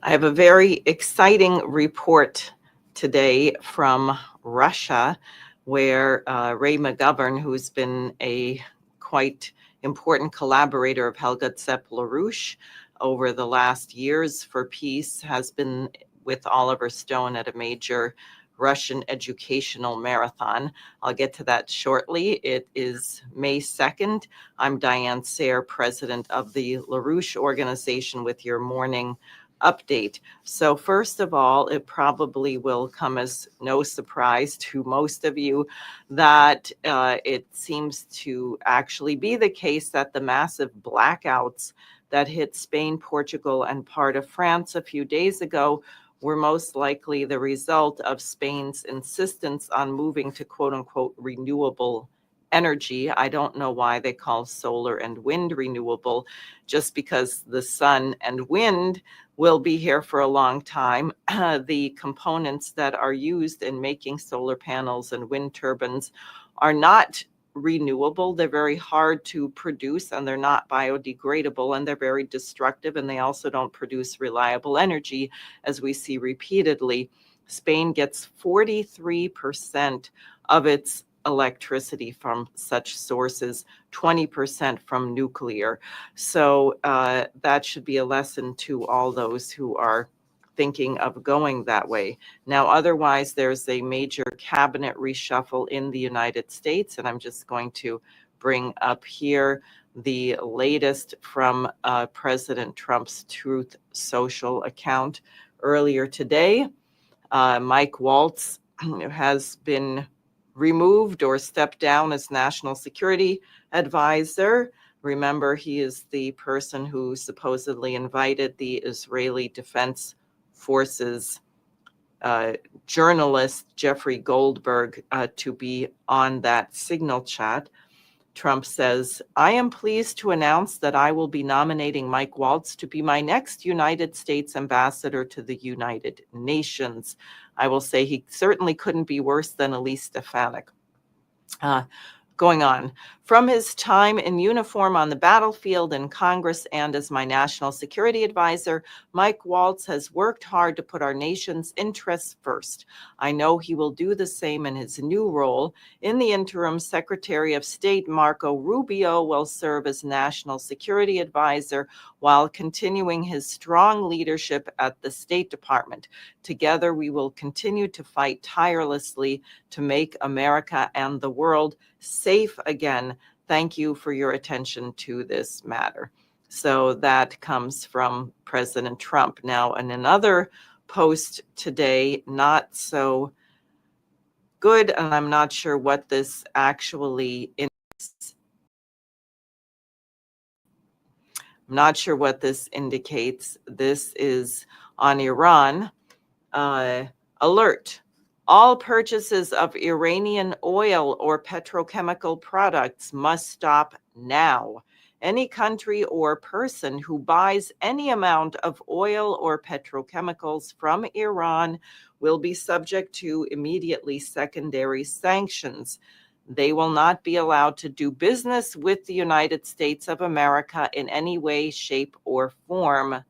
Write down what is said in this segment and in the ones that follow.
I have a very exciting report today from Russia, where Ray McGovern, who's been a quite important collaborator of Helga Tsep-LaRouche over the last years for peace, has been with Oliver Stone at a major Russian educational marathon. I'll get to that shortly. It is May 2nd. I'm Diane Sare, president of the LaRouche organization, with your morning update. So first of all, it probably will come as no surprise to most of you that it seems to actually be the case that the massive blackouts that hit Spain, Portugal, and part of France a few days ago were most likely the result of Spain's insistence on moving to quote unquote renewable energy. I don't know why they call solar and wind renewable, just because the sun and wind will be here for a long time. The components that are used in making solar panels and wind turbines are not renewable. They're very hard to produce, and they're not biodegradable, and they're very destructive, and they also don't produce reliable energy, as we see repeatedly. Spain gets 43% of its electricity from such sources, 20% from nuclear. So that should be a lesson to all those who are thinking of going that way. Now, otherwise, there's a major cabinet reshuffle in the United States, and I'm just going to bring up here the latest from President Trump's Truth Social account earlier today. Mike Waltz has been removed or stepped down as National Security Advisor. Remember, he is the person who supposedly invited the Israeli Defense Forces journalist Jeffrey Goldberg to be on that signal chat. Trump says, "I am pleased to announce that I will be nominating Mike Waltz to be my next United States ambassador to the United Nations. I will say he certainly couldn't be worse than Elise Stefanik." Going on. From his time in uniform on the battlefield, in Congress, and as my national security advisor, Mike Waltz has worked hard to put our nation's interests first. I know he will do the same in his new role. In the interim, Secretary of State Marco Rubio will serve as national security advisor while continuing his strong leadership at the State Department. Together, we will continue to fight tirelessly to make America and the world safe again. Thank you for your attention to this matter. So that comes from President Trump. Now, in another post today, not so good, and I'm not sure what this actually is. I'm not sure what this indicates. This is on Iran. Alert. All purchases of Iranian oil or petrochemical products must stop now. Any country or person who buys any amount of oil or petrochemicals from Iran will be subject to immediately secondary sanctions. They will not be allowed to do business with the United States of America in any way, shape, or form.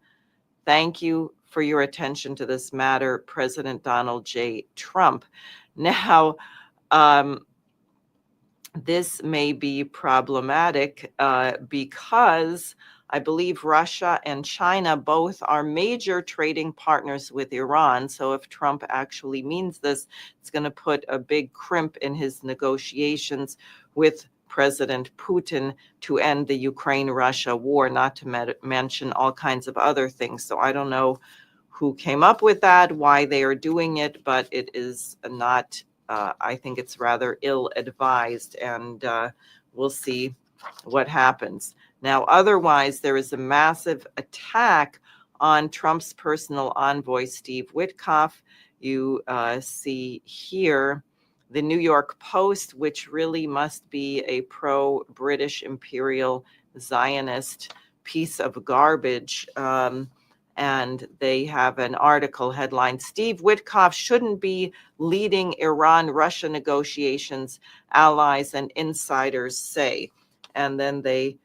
Thank you for your attention to this matter, President Donald J. Trump. Now, this may be problematic because I believe Russia and China both are major trading partners with Iran. So if Trump actually means this, it's going to put a big crimp in his negotiations with President Putin to end the Ukraine-Russia war, not to mention all kinds of other things. So I don't know who came up with that, why they are doing it, but it is not, I think it's rather ill-advised, and we'll see what happens. Now, otherwise, there is a massive attack on Trump's personal envoy, Steve Witkoff. You see here the New York Post, which really must be a pro-British imperial Zionist piece of garbage. And they have an article headline, "Steve Witkoff shouldn't be leading Iran-Russia negotiations, allies and insiders say." And then they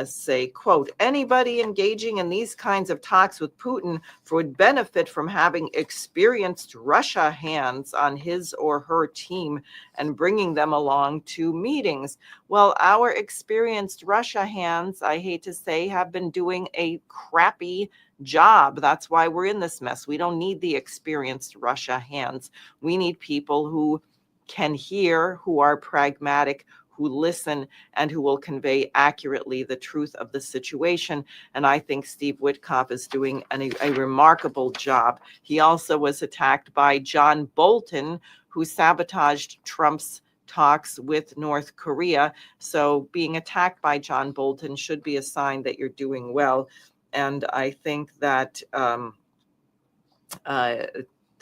say, quote, anybody engaging in these kinds of talks with Putin would benefit from having experienced Russia hands on his or her team and bringing them along to meetings. Well, our experienced Russia hands, I hate to say, have been doing a crappy job. That's why we're in this mess. We don't need the experienced Russia hands. We need people who can hear, who are pragmatic, who listen, and who will convey accurately the truth of the situation. And I think Steve Witkoff is doing a remarkable job. He also was attacked by John Bolton, who sabotaged Trump's talks with North Korea. So being attacked by John Bolton should be a sign that you're doing well. And I think that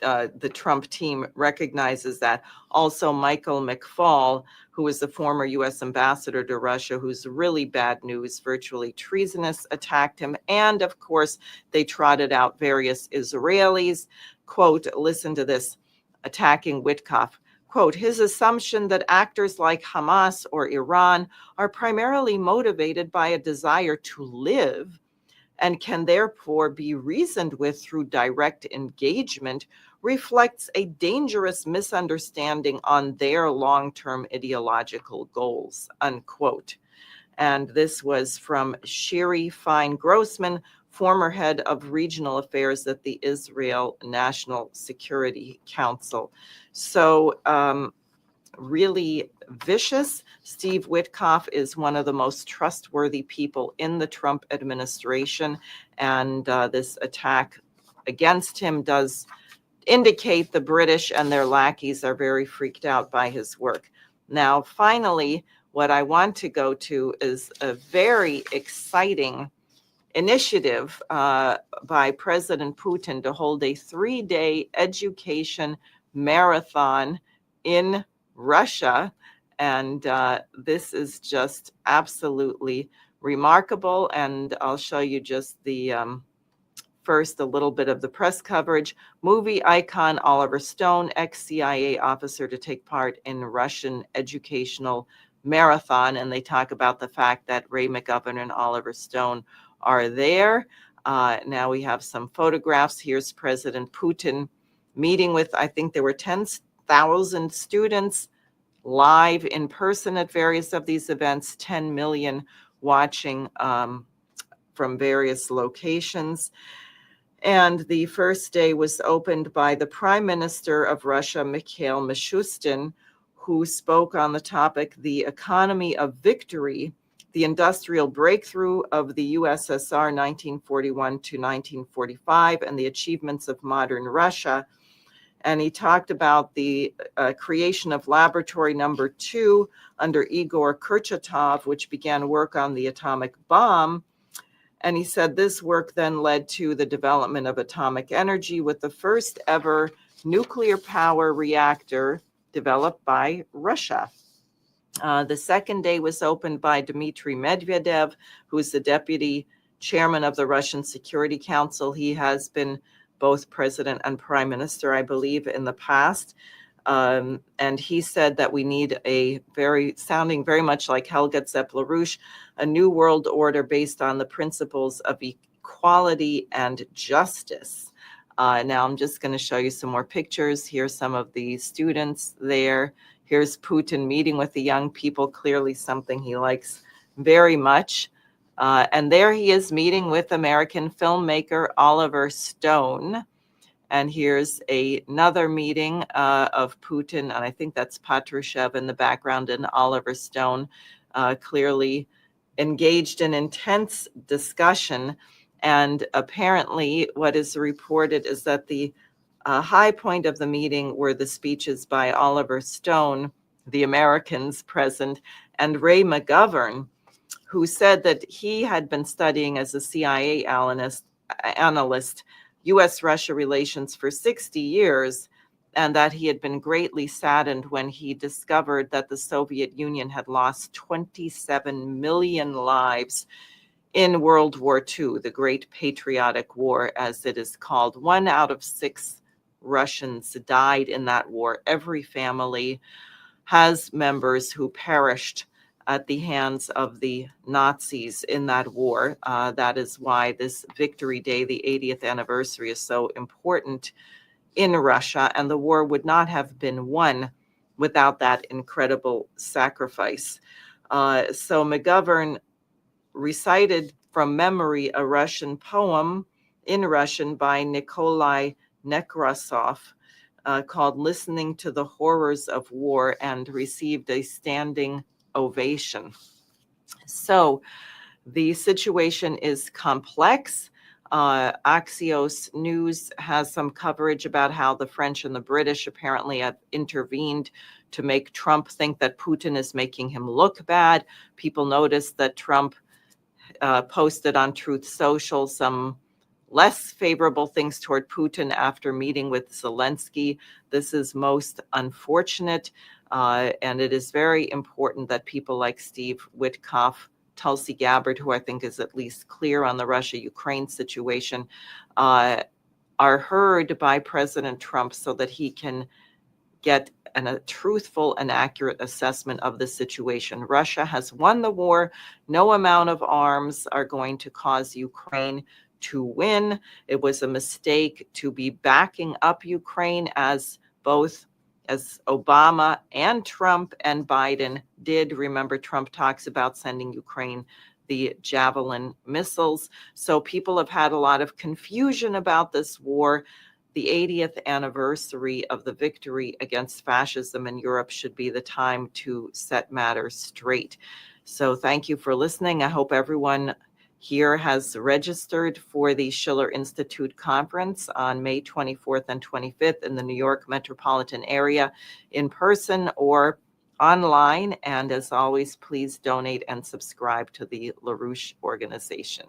the Trump team recognizes that. Also, Michael McFaul, who is the former U.S. ambassador to Russia, who's really bad news, virtually treasonous, attacked him. And of course, they trotted out various Israelis. Quote, listen to this, attacking Witkoff. Quote, his assumption that actors like Hamas or Iran are primarily motivated by a desire to live and can therefore be reasoned with through direct engagement reflects a dangerous misunderstanding on their long-term ideological goals, unquote. And this was from Shiri Fine-Grossman, former head of regional affairs at the Israel National Security Council. So really vicious. Steve Witkoff is one of the most trustworthy people in the Trump administration, and this attack against him does indicate the British and their lackeys are very freaked out by his work. Now, finally, what I want to go to is a very exciting initiative by President Putin to hold a 3-day education marathon in Russia. And this is just absolutely remarkable. And I'll show you just the first, a little bit of the press coverage. Movie icon Oliver Stone, ex-CIA officer, to take part in Russian educational marathon. And they talk about the fact that Ray McGovern and Oliver Stone are there. Now we have some photographs. Here's President Putin meeting with, I think there were 10,000 students live in person at various of these events, 10 million watching from various locations. And the first day was opened by the Prime Minister of Russia, Mikhail Mishustin, who spoke on the topic, the economy of victory, the industrial breakthrough of the USSR 1941 to 1945, and the achievements of modern Russia. And he talked about the creation of Laboratory Number 2 under Igor Kurchatov, which began work on the atomic bomb. And he said this work then led to the development of atomic energy with the first ever nuclear power reactor developed by Russia. The second day was opened by Dmitry Medvedev, who is the deputy chairman of the Russian Security Council. He has been both president and prime minister, I believe, in the past. And he said that we need sounding very much like Helga Zepp-LaRouche, a new world order based on the principles of equality and justice. Now I'm just going to show you some more pictures. Here's some of the students there. Here's Putin meeting with the young people, clearly something he likes very much. And there he is meeting with American filmmaker Oliver Stone. And here's another meeting of Putin, and I think that's Patrushev in the background, and Oliver Stone, clearly engaged in intense discussion. And apparently what is reported is that the high point of the meeting were the speeches by Oliver Stone, the Americans present, and Ray McGovern, who said that he had been studying as a CIA analyst U.S.-Russia relations for 60 years, and that he had been greatly saddened when he discovered that the Soviet Union had lost 27 million lives in World War II, the Great Patriotic War, as it is called. 1 out of 6 Russians died in that war. Every family has members who perished at the hands of the Nazis in that war. That is why this Victory Day, the 80th anniversary, is so important in Russia, and the war would not have been won without that incredible sacrifice. So McGovern recited from memory a Russian poem in Russian by Nikolai Nekrasov called Listening to the Horrors of War, and received a standing ovation. So the situation is complex. Axios News has some coverage about how the French and the British apparently have intervened to make Trump think that Putin is making him look bad. People noticed that Trump posted on Truth Social some less favorable things toward Putin after meeting with Zelensky. This is most unfortunate, and it is very important that people like Steve Witkoff, Tulsi Gabbard, who I think is at least clear on the Russia-Ukraine situation, are heard by President Trump so that he can get a truthful and accurate assessment of the situation. Russia has won the war. No amount of arms are going to cause Ukraine to win. It was a mistake to be backing up Ukraine, as Obama and Trump and Biden did. Remember, Trump talks about sending Ukraine the Javelin missiles. So people have had a lot of confusion about this war. The 80th anniversary of the victory against fascism in Europe should be the time to set matters straight. So thank you for listening. I hope everyone here has registered for the Schiller Institute conference on May 24th and 25th in the New York metropolitan area, in person or online. And as always, please donate and subscribe to the LaRouche organization.